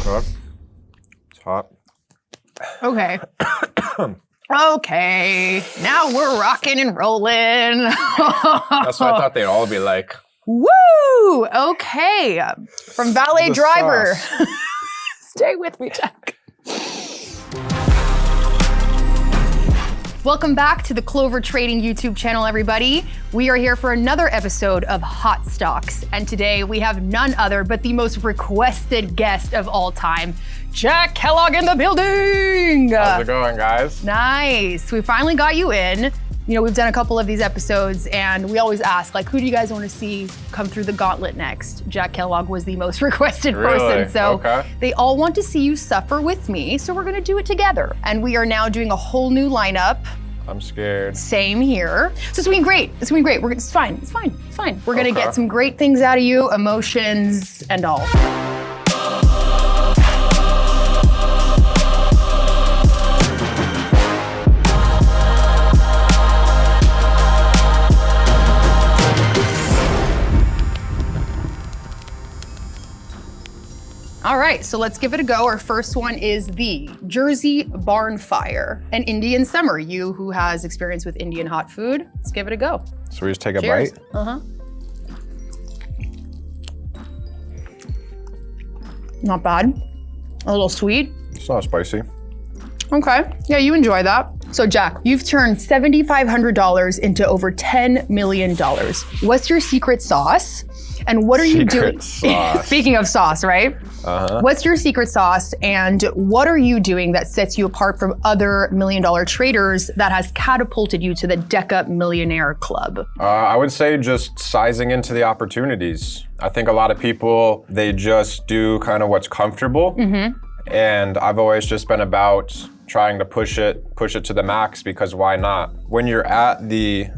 Good. It's hot. Okay. Okay, now we're rocking and rolling. That's what I thought they'd all be like. Woo! Okay, from valet The driver. sauce. Stay with me, Jack. Welcome back to the Clover Trading YouTube channel, everybody. We are here for another episode of Hot Stocks, and today we have none other but the most requested guest of all time, Jack Kellogg in the building. How's it going, guys? Nice. We finally got you in. You know, we've done a couple of these episodes and we always ask, like, who do you guys want to see come through the gauntlet next? Jack Kellogg was the most requested person. So They all want to see you suffer with me. So we're going to do it together. And we are now doing a whole new lineup. I'm scared. Same here. So it's going to be great. It's going to be great. It's fine. It's fine. It's fine. We're going to get some great things out of you, emotions and all. All right, so let's give it a go. Our first one is the Jersey Barn Fire, an Indian summer. You who has experience with Indian hot food, let's give it a go. So we just take a Cheers. bite? Uh-huh. Not bad. A little sweet. It's not spicy. Okay, yeah, you enjoy that. So Jack, you've turned $7,500 into over $10 million. What's your secret sauce? And what are you doing? Speaking of sauce, right? Uh-huh. What's your secret sauce and what are you doing that sets you apart from other $1 million traders that has catapulted you to the DECA Millionaire Club? I would say just sizing into the opportunities. I think a lot of people, they just do kind of what's comfortable. Mm-hmm. And I've always just been about trying to push it to the max, because why not? When you're at the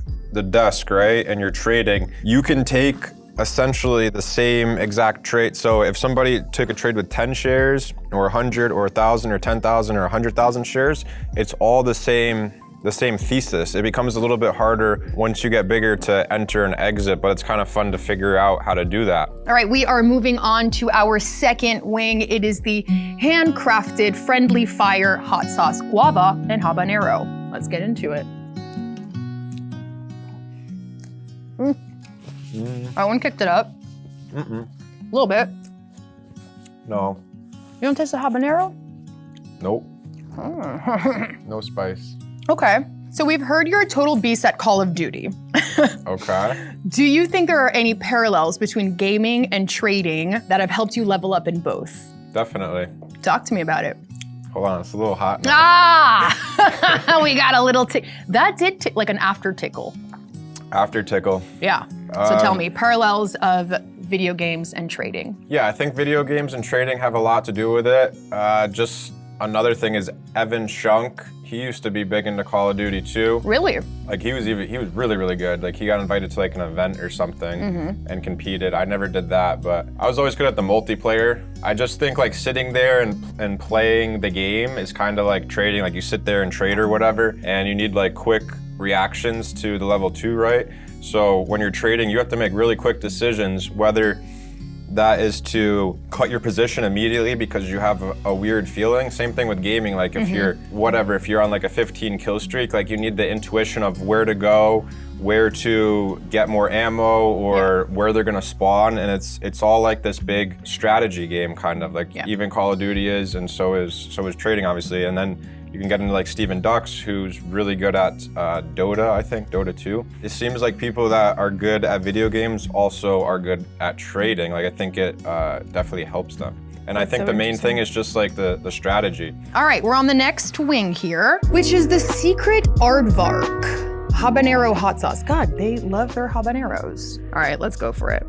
desk, right, and you're trading, you can take essentially the same exact trade. So if somebody took a trade with 10 shares or 100 or 1,000 or 10,000 or 100,000 shares, it's all the same thesis. It becomes a little bit harder once you get bigger to enter and exit, but it's kind of fun to figure out how to do that. All right, we are moving on to our second wing. It is the handcrafted friendly fire hot sauce guava and habanero. Let's get into it. That one kicked it up. A little bit. No. You don't taste the habanero? Nope. No spice. Okay. So we've heard you're a total beast at Call of Duty. Okay. Do you think there are any parallels between gaming and trading that have helped you level up in both? Definitely. Talk to me about it. Hold on, it's a little hot now. Ah! We got a little tick. That did like an after tickle. After tickle. Yeah. So tell me, parallels of video games and trading. Yeah, I think video games and trading have a lot to do with it. Just another thing is Evan Shunk. He used to be big into Call of Duty too. Really? Like he was really, really good. Like he got invited to like an event or something and competed. I never did that, but I was always good at the multiplayer. I just think like sitting there and playing the game is kind of like trading. Like you sit there and trade or whatever, and you need like quick reactions to the level 2, right? So when you're trading, you have to make really quick decisions, whether that is to cut your position immediately because you have a weird feeling. Same thing with gaming, like if you're on like a 15 kill streak, like you need the intuition of where to go, where to get more ammo, or where they're gonna spawn, and it's all like this big strategy game kind of, like even Call of Duty is, and so is trading obviously. And then you can get into like Steven Ducks, who's really good at Dota, I think, Dota 2. It seems like people that are good at video games also are good at trading. Like I think it definitely helps them. And I think the main thing is just like the strategy. All right, we're on the next wing here, which is the secret aardvark habanero hot sauce. God, they love their habaneros. All right, let's go for it.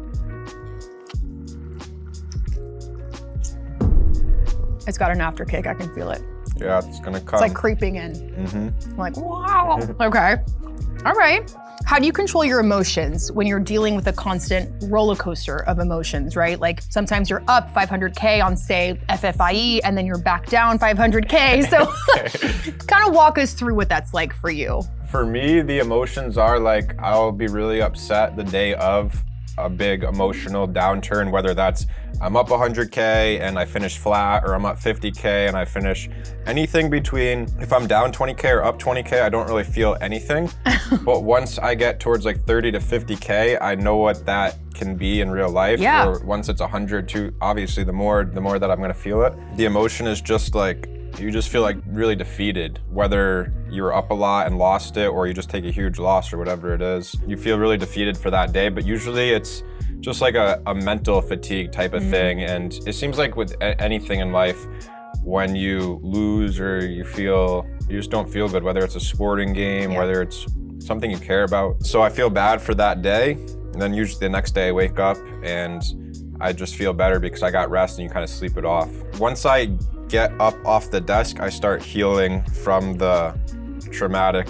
It's got an after kick, I can feel it. Yeah, it's gonna come. It's like creeping in. I'm like, wow. Okay. All right. How do you control your emotions when you're dealing with a constant roller coaster of emotions, right? Like sometimes you're up 500K on, say, FFIE, and then you're back down 500K. So kind of walk us through what that's like for you. For me, the emotions are like, I'll be really upset the day of a big emotional downturn, whether that's I'm up 100K and I finish flat, or I'm up 50K and I finish anything between, if I'm down 20K or up 20K, I don't really feel anything. But once I get towards like 30 to 50K, I know what that can be in real life. Yeah. Or once it's 100 to, obviously the more that I'm gonna feel it. The emotion is just like, you just feel like really defeated, whether you're up a lot and lost it, or you just take a huge loss or whatever it is. You feel really defeated for that day, but usually it's just like a mental fatigue type of thing. And it seems like with anything in life, when you lose or you just don't feel good, whether it's a sporting game, whether it's something you care about. So I feel bad for that day. And then usually the next day I wake up and I just feel better because I got rest and you kind of sleep it off. Once I get up off the desk, I start healing from the traumatic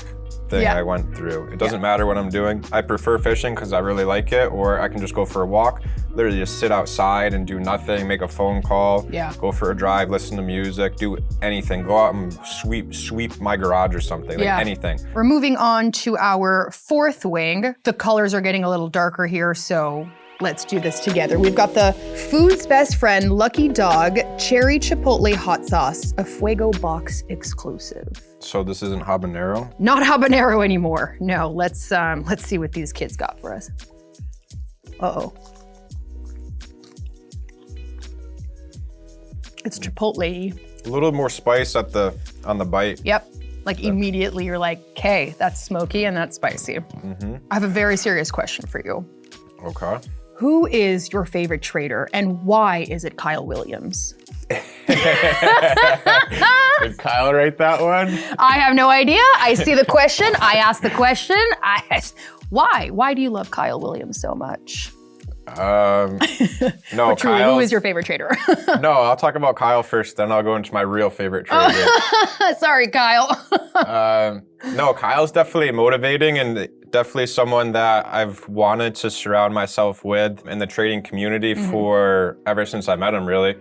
thing I went through. It doesn't matter what I'm doing. I prefer fishing because I really like it, or I can just go for a walk, literally just sit outside and do nothing, make a phone call, go for a drive, listen to music, do anything, go out and sweep my garage or something, like anything. We're moving on to our fourth wing. The colors are getting a little darker here, so let's do this together. We've got the Food's Best Friend Lucky Dog Cherry Chipotle Hot Sauce, a Fuego Box exclusive. So this isn't habanero? Not habanero anymore. No, let's see what these kids got for us. Uh-oh. It's chipotle. A little more spice on the bite. Yep. Like immediately you're like, okay, that's smoky and that's spicy. I have a very serious question for you. Okay. Who is your favorite trader and why is it Kyle Williams? Did Kyle write that one? I have no idea. I see the question. I ask the question. Why? Why do you love Kyle Williams so much? No, but truly, Kyle. who is your favorite trader? No, I'll talk about Kyle first, then I'll go into my real favorite trader. Sorry, Kyle. No, Kyle's definitely motivating and definitely someone that I've wanted to surround myself with in the trading community for ever since I met him, really.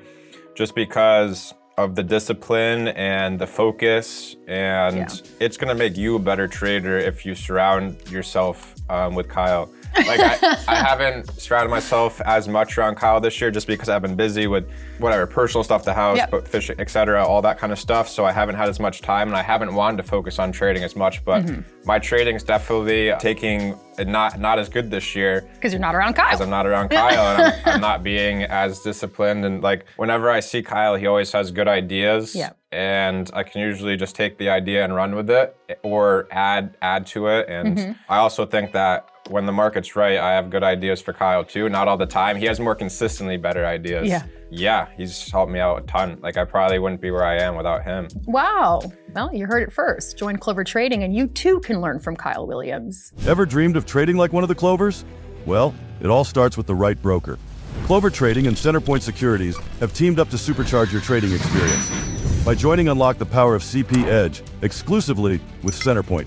Just because of the discipline and the focus, and it's gonna make you a better trader if you surround yourself with Kyle. Like I haven't surrounded myself as much around Kyle this year just because I've been busy with whatever, personal stuff, the house, but fishing, etc., all that kind of stuff. So I haven't had as much time and I haven't wanted to focus on trading as much, but my trading's definitely taking not as good this year. Because you're not around Kyle. Because I'm not around Kyle and I'm not being as disciplined. And like whenever I see Kyle, he always has good ideas. Yeah. And I can usually just take the idea and run with it or add to it. And I also think that when the market's right, I have good ideas for Kyle too. Not all the time. He has more consistently better ideas. Yeah, he's helped me out a ton. Like I probably wouldn't be where I am without him. Wow. Well, you heard it first. Join Clover Trading and you too can learn from Kyle Williams. Ever dreamed of trading like one of the Clovers? Well, it all starts with the right broker. Clover Trading and Centerpoint Securities have teamed up to supercharge your trading experience. By joining Unlock the Power of CP Edge exclusively with Centerpoint.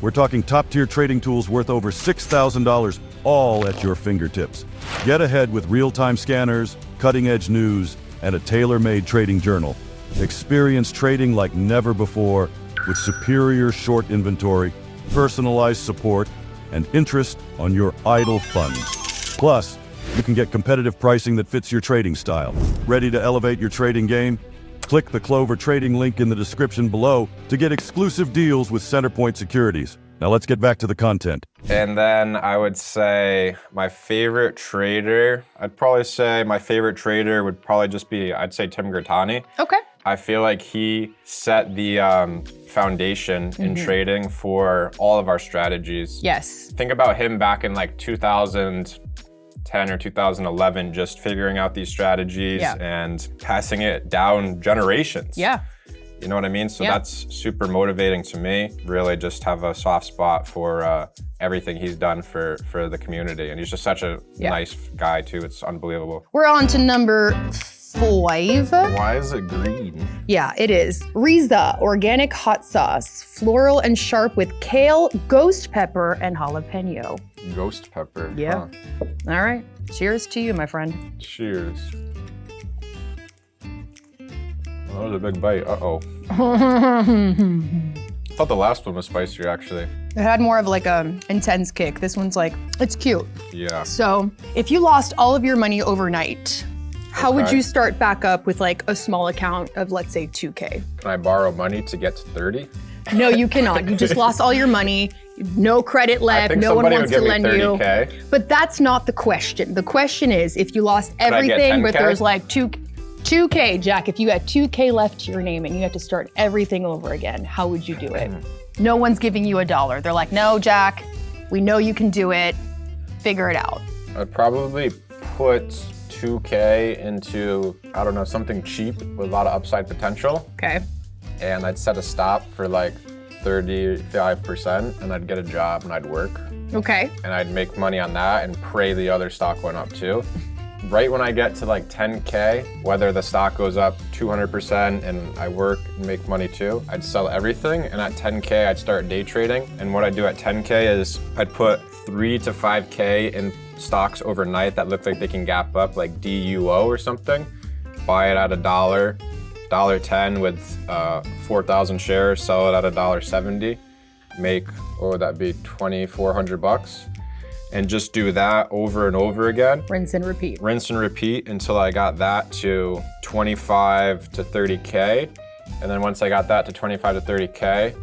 We're talking top-tier trading tools worth over $6,000, all at your fingertips. Get ahead with real-time scanners, cutting-edge news, and a tailor-made trading journal. Experience trading like never before with superior short inventory, personalized support, and interest on your idle funds. Plus, you can get competitive pricing that fits your trading style. Ready to elevate your trading game? Click the Clover Trading link in the description below to get exclusive deals with Centerpoint Securities. Now let's get back to the content. And then I would say my favorite trader, I'd probably say my favorite trader would probably just be, I'd say Tim Gertani. Okay. I feel like he set the foundation in trading for all of our strategies. Yes. Think about him back in like 2010 or 2011, just figuring out these strategies and passing it down generations. Yeah. You know what I mean? So that's super motivating to me. Really just have a soft spot for everything he's done for the community. And he's just such a nice guy too. It's unbelievable. We're on to number 5. Why is it green? Yeah, it is. Riza Organic Hot Sauce, floral and sharp with kale, ghost pepper, and jalapeno. Ghost pepper. Yeah. Huh. All right. Cheers to you, my friend. Cheers. Oh, that was a big bite. Uh-oh. I thought the last one was spicier, actually. It had more of like a intense kick. This one's like, it's cute. Yeah. So if you lost all of your money overnight, how would Okay. you start back up with like a small account of, let's say, 2K? Can I borrow money to get to 30? No, you cannot. You just lost all your money. No credit I left. think No one somebody wants would to give me lend you. 30K. But that's not the question. The question is, if you lost I get everything, but 10K? there's like 2K, Jack, if you had 2K left to your name and you had to start everything over again, how would you do it? No one's giving you $1. They're like, no, Jack, we know you can do it. Figure it out. I'd probably put 2K into, I don't know, something cheap with a lot of upside potential. Okay. And I'd set a stop for like 35% and I'd get a job and I'd work. Okay. And I'd make money on that and pray the other stock went up too. Right when I get to like 10K, whether the stock goes up 200% and I work and make money too, I'd sell everything. And at 10K, I'd start day trading. And what I do at 10K is I'd put 3 to 5K in stocks overnight that look like they can gap up, like DUO or something. Buy it at $1.10 with 4,000 shares, sell it at $1.70. Make, what would that be, $2,400? And just do that over and over again. Rinse and repeat. Rinse and repeat until I got that to 25 to 30K. And then once I got that to 25 to 30K,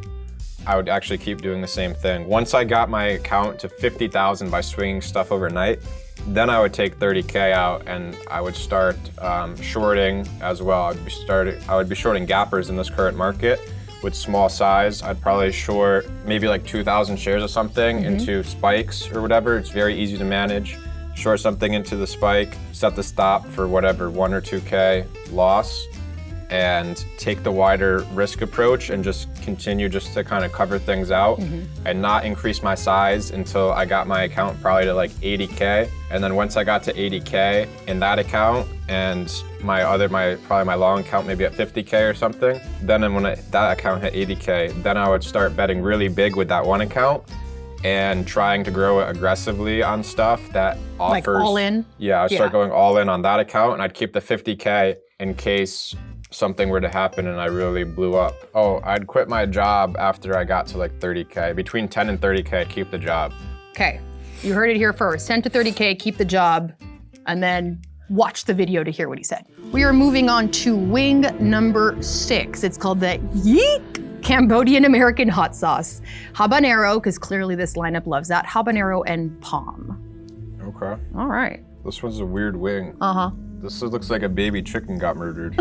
I would actually keep doing the same thing. Once I got my account to 50,000 by swinging stuff overnight, then I would take 30K out and I would start shorting as well. I would be shorting gappers in this current market with small size. I'd probably short maybe like 2,000 shares of something into spikes or whatever. It's very easy to manage. Short something into the spike, set the stop for whatever 1 or 2K loss, and take the wider risk approach and just continue just to kind of cover things out and not increase my size until I got my account probably to like 80K. And then once I got to 80K in that account and probably my long account maybe at 50K or something, then when that account hit 80K, then I would start betting really big with that one account and trying to grow it aggressively on stuff that offers. Like all in? Yeah, I'd start going all in on that account and I'd keep the 50K in case something were to happen and I really blew up. Oh, I'd quit my job after I got to like 30K. Between 10 and 30K, I'd keep the job. Okay, you heard it here first. 10 to 30K, keep the job, and then watch the video to hear what he said. We are moving on to wing number 6. It's called the Yeet Cambodian American hot sauce. Habanero, because clearly this lineup loves that. Habanero and palm. Okay. All right. This one's a weird wing. Uh-huh. This looks like a baby chicken got murdered.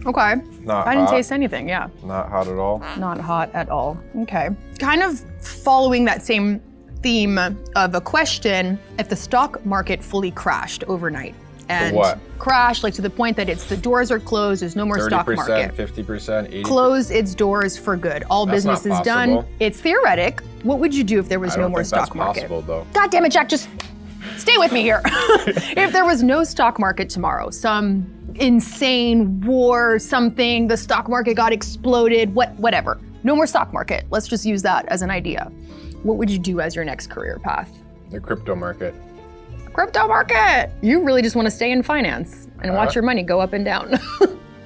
Okay. Not I didn't hot. taste anything, yeah. Not hot at all. Not hot at all. Okay. Kind of following that same theme of a question, if the stock market fully crashed overnight and what? crashed like to the point that the doors are closed, there's no more stock 30%, market. 50%, 80%. Close its doors for good. All That's business not is done. possible. It's theoretic. What would you do if there was I no don't more think stock that's market? possible though. God damn it, Jack, just stay with me here. If there was no stock market tomorrow, some insane war, something, the stock market got exploded, whatever. No more stock market. Let's just use that as an idea. What would you do as your next career path? The crypto market. Crypto market. You really just want to stay in finance and watch your money go up and down.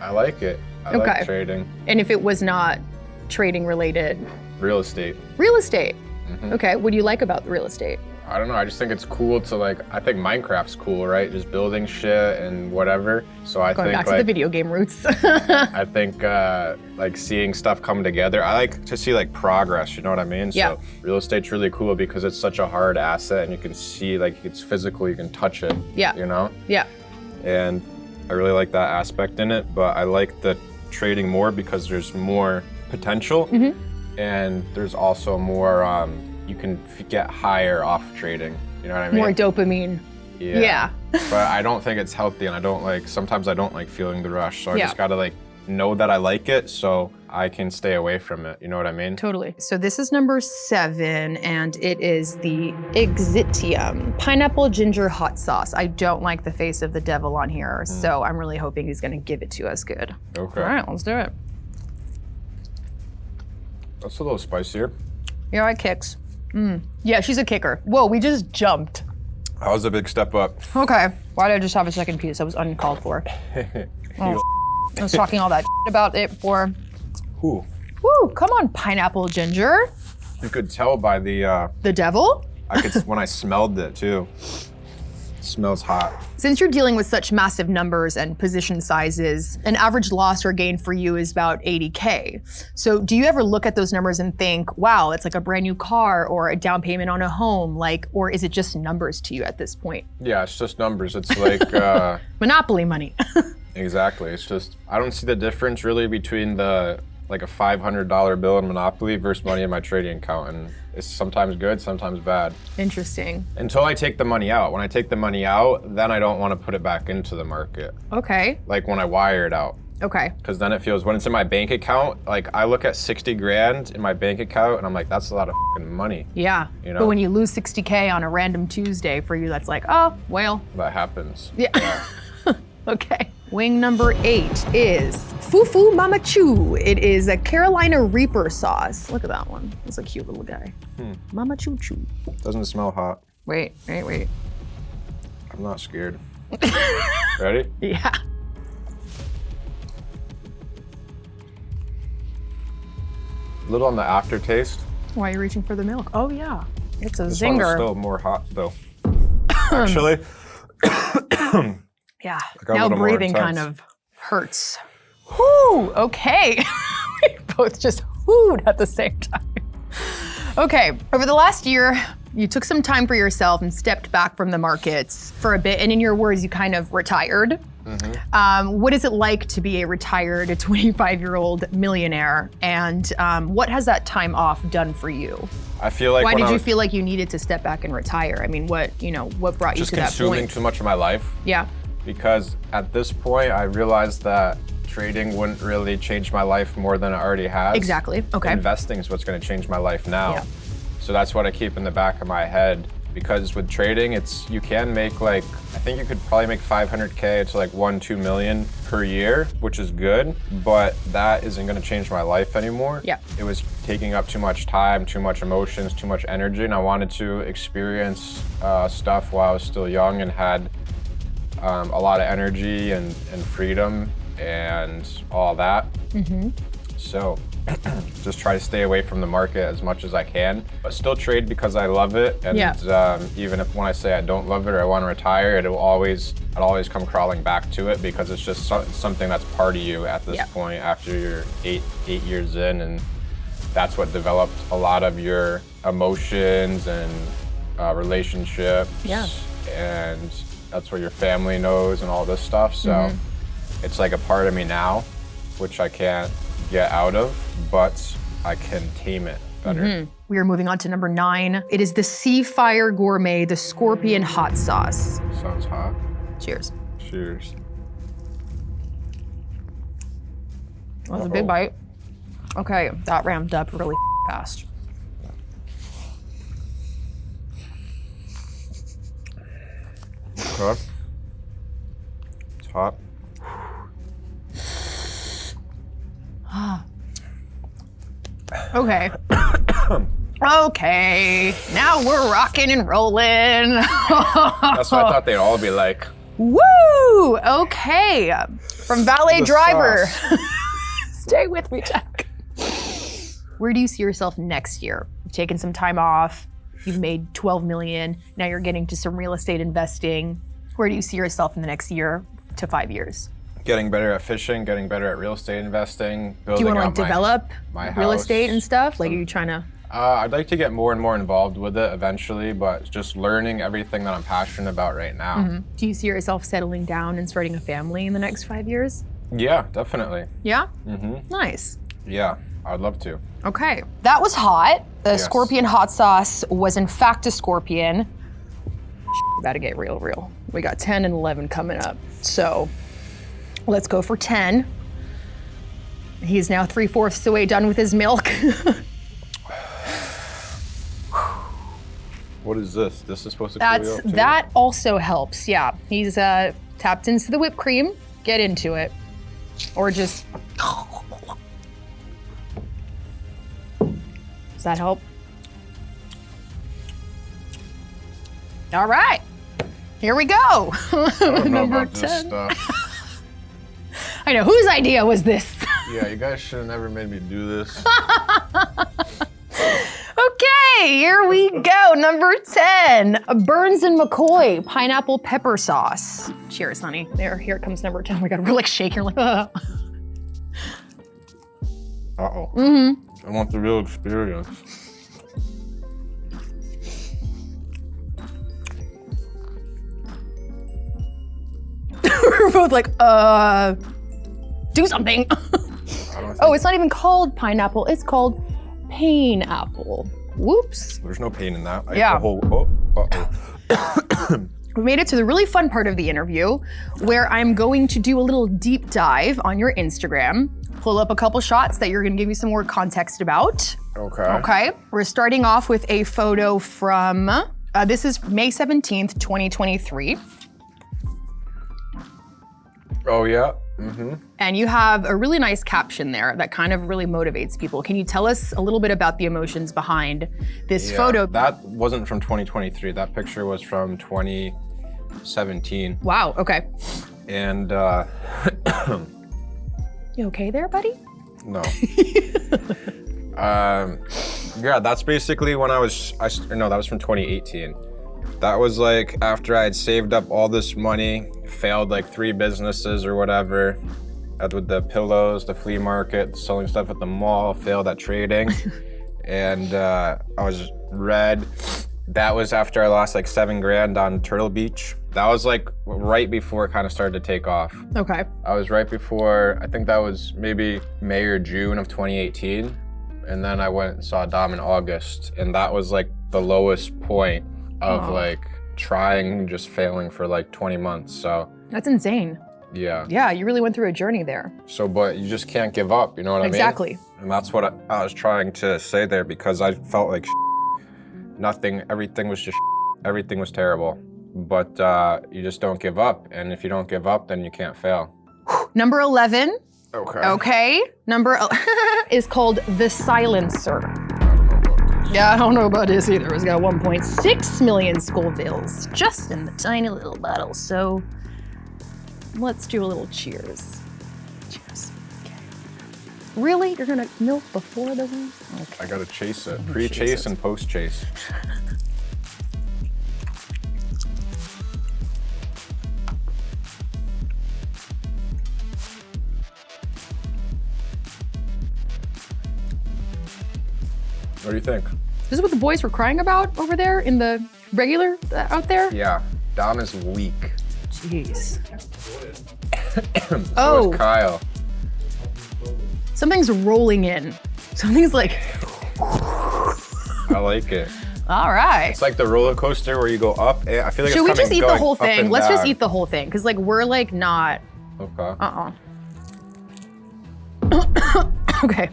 I like it. I Okay. like trading. And if it was not trading related, Real estate. real estate. Okay, what do you like about real estate? I don't know, I just think it's cool to I think Minecraft's cool, right? Just building shit and whatever. So I Going think back to the video game roots. I think seeing stuff come together. I like to see progress, you know what I mean? Yeah. So real estate's really cool because it's such a hard asset and you can see it's physical, you can touch it. Yeah. You know? Yeah. And I really like that aspect in it, but I like the trading more because there's more potential and there's also more you can get higher off trading. You know what I mean? More dopamine. Yeah. But I don't think it's healthy and I don't sometimes I don't like feeling the rush. So I Yeah. just gotta know that I like it so I can stay away from it. You know what I mean? Totally. So this is number 7 and it is the Exitium Pineapple Ginger Hot Sauce. I don't like the face of the devil on here, so I'm really hoping he's gonna give it to us good. Okay. All right, let's do it. That's a little spicier. You're right, kicks. Yeah, she's a kicker. Whoa, we just jumped. That was a big step up. Okay. Why did I just have a second piece? That was uncalled for. Oh, I was talking all that about it before. Ooh. Woo, come on, pineapple ginger. You could tell by the devil? I could when I smelled it too. Smells hot. Since you're dealing with such massive numbers and position sizes, an average loss or gain for you is about 80K. So do you ever look at those numbers and think, wow, it's like a brand new car or a down payment on a home, like, or is it just numbers to you at this point? Yeah, it's just numbers. It's like Monopoly money. Exactly. It's just I don't see the difference really between the like a $500 bill in Monopoly versus money in my trading account, and it's sometimes good, sometimes bad. Interesting. Until I take the money out. When I take the money out, then I don't want to put it back into the market. Okay. Like when I wire it out. Okay. Because then it feels, when it's in my bank account, like I look at 60 grand in my bank account and I'm like, that's a lot of fucking money. Yeah. You know? But when you lose 60K on a random Tuesday, for you, that's like, oh, well. That happens. Yeah. Okay. Wing number 8 is Fufu Mama Choo. It is a Carolina Reaper sauce. Look at that one. It's a cute little guy. Mama Choo Choo. Doesn't smell hot. Wait. I'm not scared. Ready? Yeah. A little on the aftertaste. Why are you reaching for the milk? Oh yeah. It's a This one is zinger. still more hot though. Actually. Yeah. got a Now little more breathing intense. kind of hurts. Whoo, okay. We both just whooed at the same time. Okay, over the last year, you took some time for yourself and stepped back from the markets for a bit, and in your words, you kind of retired. What is it like to be a retired 25-year-old millionaire, and what has that time off done for you? I feel like Why when did I you was feel like you needed to step back and retire? I mean, what brought you just to that consuming point? too much of my life. Yeah. Because at this point, I realized that trading wouldn't really change my life more than it already has. Exactly. Okay. Investing is what's going to change my life now. Yeah. So that's what I keep in the back of my head. Because with trading, you can make like, I think you could probably make 500K to like 1-2 million per year, which is good, but that isn't going to change my life anymore. Yeah. It was taking up too much time, too much emotions, too much energy, and I wanted to experience stuff while I was still young and had a lot of energy and freedom and all that. So just try to stay away from the market as much as I can, but still trade because I love it. And even if when I say I don't love it or I want to retire, I'll always come crawling back to it because it's just something that's part of you at this point after you're eight years in, and that's what developed a lot of your emotions and relationships. Yeah. And that's what your family knows and all this stuff. So it's like a part of me now, which I can't get out of, but I can tame it better. We are moving on to number 9. It is the Sea Fire Gourmet, the Scorpion Hot Sauce. Sounds hot. Cheers. Cheers. That was a big bite. Okay, that ramped up really fast. Okay. It's hot. Okay. Okay, now we're rocking and rolling. That's what I thought they'd all be like. Woo! Okay. From valet The driver. sauce. Stay with me, Jack. Where do you see yourself next year? You've taken some time off. You've made 12 million. Now you're getting to some real estate investing. Where do you see yourself in the next year to 5 years? Getting better at fishing, getting better at real estate investing, Do you building want to out like develop my real house. estate and stuff? Like, are you trying to? I'd like to get more and more involved with it eventually, but just learning everything that I'm passionate about right now. Do you see yourself settling down and starting a family in the next 5 years? Yeah, definitely. Yeah? Nice. Yeah, I'd love to. Okay. That was hot. The Yes. Scorpion hot sauce was in fact a scorpion. About to get real. We got 10 and 11 coming up. So let's go for 10. He's now 3/4 the way done with his milk. What is this? This is supposed to cool you off too? That also helps, yeah. He's tapped into the whipped cream. Get into it. Or just. Does that help? All right. Here we go. I don't know Number about this 10. stuff. I know, whose idea was this? Yeah, you guys should have never made me do this. Okay, here we go. Number 10, Burns and McCoy pineapple pepper sauce. Cheers, honey. Here comes number 10. We gotta really shake. You're like, Uh-oh. I want the real experience. We're both like, do something. Oh, it's not even called pineapple. It's called Painapple. Whoops. There's no pain in that. Yeah. Uh-oh. We made it to the really fun part of the interview where I'm going to do a little deep dive on your Instagram, pull up a couple shots that you're gonna give me some more context about. Okay. Okay, we're starting off with a photo from, this is May 17th, 2023. Oh, yeah. Mm-hmm. And you have a really nice caption there that kind of really motivates people. Can you tell us a little bit about the emotions behind this photo? That wasn't from 2023. That picture was from 2017. Wow, okay. And, You okay there, buddy? no. Yeah, that's basically when that was from 2018. That was like after I had saved up all this money, failed like 3 businesses or whatever, with the pillows, the flea market, selling stuff at the mall, failed at trading, and I was red. That was after I lost like 7 grand on Turtle Beach. That was like right before it kind of started to take off. Okay. I was right before, I think that was maybe May or June of 2018. And then I went and saw Dom in August, and that was like the lowest point of like trying, just failing for like 20 months, so. That's insane. Yeah. Yeah, you really went through a journey there. So, but you just can't give up, you know what I mean? Exactly. And that's what I was trying to say there, because I felt like everything was just everything was terrible. But you just don't give up, and if you don't give up, then you can't fail. Number 11. Okay. Okay. Number is called The Silencer. Yeah, I don't know about this either. It's got 1.6 million Scovilles just in the tiny little bottle. So let's do a little cheers. Cheers. Okay. Really? You're gonna milk before the one? Okay. I gotta chase it. Pre-chase and post-chase. What do you think? This is what the boys were crying about over there in the regular out there? Yeah, Dom is weak. Jeez. So is Kyle. Something's rolling in. Something's like, I like it. all right. It's like the roller coaster where you go up. I feel like Should we it's just eat the going whole up thing? and Let's just down. eat the whole thing, because like we're like not. Okay. Okay.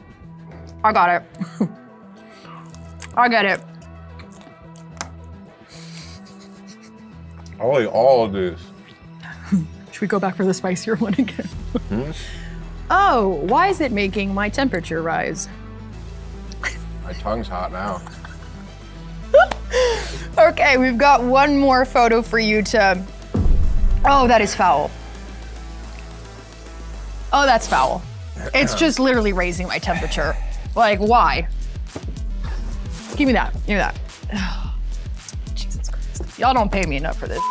I got it. I get it. I'll eat all of these. Should we go back for the spicier one again? Oh, why is it making my temperature rise? My tongue's hot now. Okay, we've got one more photo for you to. Oh, that is foul. Oh, that's foul. It's just literally raising my temperature. Like, why? Give me that. Give me that. Oh, Jesus Christ. Y'all don't pay me enough for this.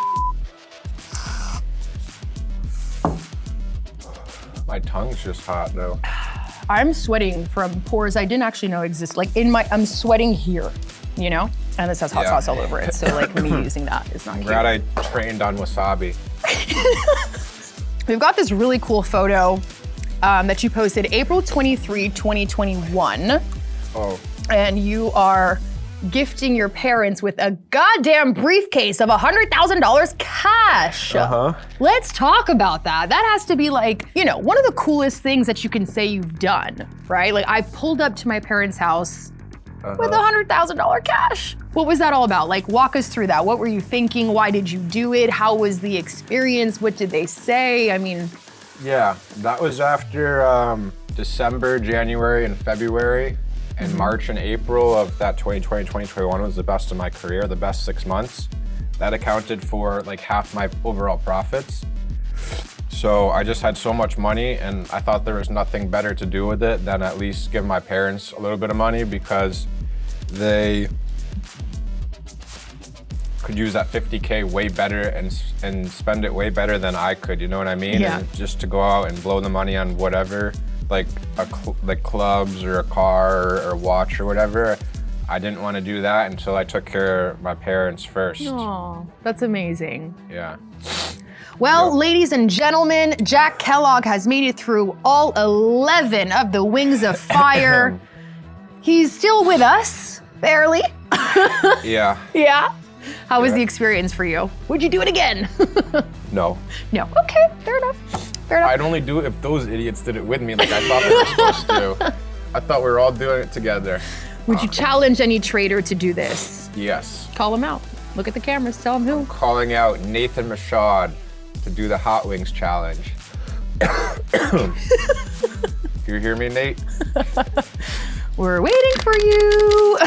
My tongue's just hot though. I'm sweating from pores I didn't actually know exist. Like I'm sweating here, you know? And this has hot sauce all over it. So like me using that is not I'm cute. glad I trained on wasabi. We've got this really cool photo that you posted April 23, 2021. Oh. And you are gifting your parents with a goddamn briefcase of $100,000 cash. Uh-huh. Let's talk about that. That has to be like, you know, one of the coolest things that you can say you've done, right? Like I pulled up to my parents' house with $100,000 cash. What was that all about? Like walk us through that. What were you thinking? Why did you do it? How was the experience? What did they say? I mean. Yeah, that was after December, January, and February. And March and April of that 2020, 2021 was the best of my career, the best 6 months. That accounted for like half my overall profits. So I just had so much money, and I thought there was nothing better to do with it than at least give my parents a little bit of money, because they could use that 50K way better and spend it way better than I could, you know what I mean? Yeah. And just to go out and blow the money on whatever, like like clubs or a car or watch or whatever, I didn't want to do that until I took care of my parents first. Oh, that's amazing. Yeah. Well, ladies and gentlemen, Jack Kellogg has made it through all 11 of the Wings of Fire. He's still with us, barely. Yeah. Yeah. How was the experience for you? Would you do it again? No. No. Okay, fair enough. Fair enough. I'd only do it if those idiots did it with me like I thought they were supposed to. I thought we were all doing it together. Would you challenge any trader to do this? Yes. Call him out. Look at the cameras. Tell him who. Calling out Nathan Mashad to do the Hot Wings challenge. You hear me, Nate? We're waiting for you.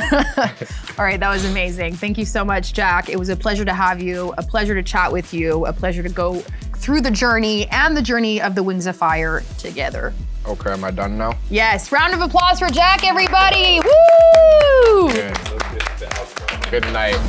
All right, that was amazing. Thank you so much, Jack. It was a pleasure to have you, a pleasure to chat with you, a pleasure to go through the journey and the journey of the Wings of Fire together. Okay, am I done now? Yes, round of applause for Jack, everybody. Woo! Good. Good night.